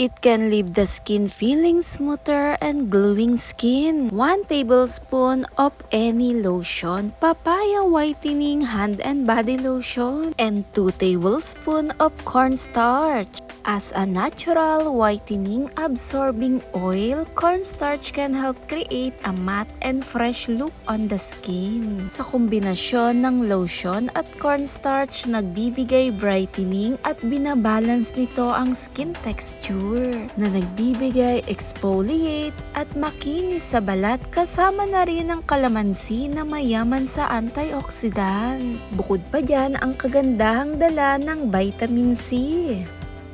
It can leave the skin feeling smoother and glowing skin. 1 tablespoon of any lotion, papaya whitening hand and body lotion, and 2 tablespoons of cornstarch. As a natural whitening absorbing oil, cornstarch can help create a matte and fresh look on the skin. Sa kombinasyon ng lotion at cornstarch, nagbibigay brightening at binabalance nito ang skin texture na nagbibigay exfoliate at makinis sa balat, kasama na rin ang kalamansi na mayaman sa antioxidant. Bukod pa dyan ang kagandahang dala ng vitamin C.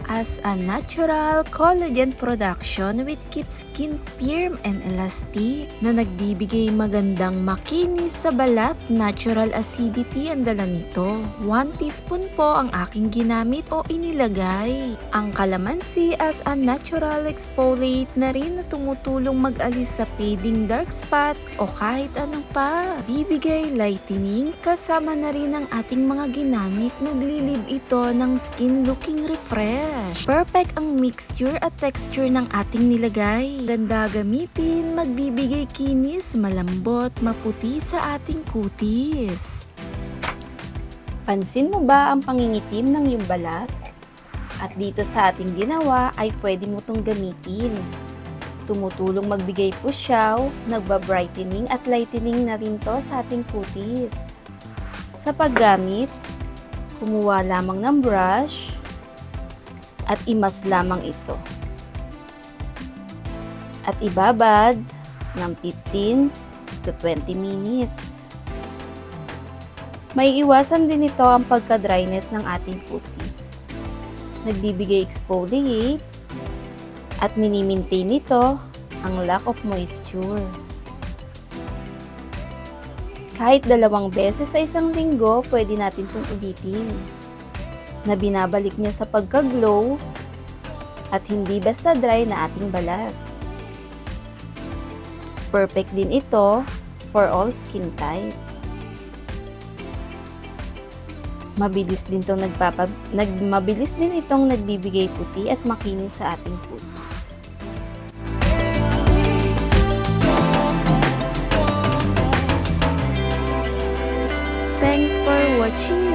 As a natural collagen production which keeps skin firm and elastic, na nagbibigay magandang makinis sa balat. Natural acidity ang dala nito. 1 teaspoon po ang aking ginamit o inilagay. Ang kalamansi as a natural exfoliate na rin na tumutulong mag-alis sa fading dark spot o kahit anong pa. Bibigay lightening, kasama na rin ang ating mga ginamit. Naglilib ito ng skin looking refresh. Perfect ang mixture at texture ng ating nilagay. Ganda gamitin, magbibigay kinis, malambot, maputi sa ating kutis. Pansin mo ba ang pangingitim ng iyong balat? At dito sa ating ginawa ay pwede mo itong gamitin. Tumutulong magbigay pusyaw, nagba-brightening at lightening na rin to sa ating kutis. Sa paggamit, kumuha lamang ng brush at imas lamang ito. At ibabad ng 15 to 20 minutes. May iwasan din ito ang pagka-dryness ng ating kutis. Nagbibigay exfoliate at mini-maintain ito ang lack of moisture. Kahit 2 beses sa isang linggo, pwede natin itong ulitin, na binabalik niya sa pagka-glow at hindi basta dry na ating balat. Perfect din ito for all skin type. Mabilis din itong nagbibigay puti at makinis sa ating kutis. Thanks for watching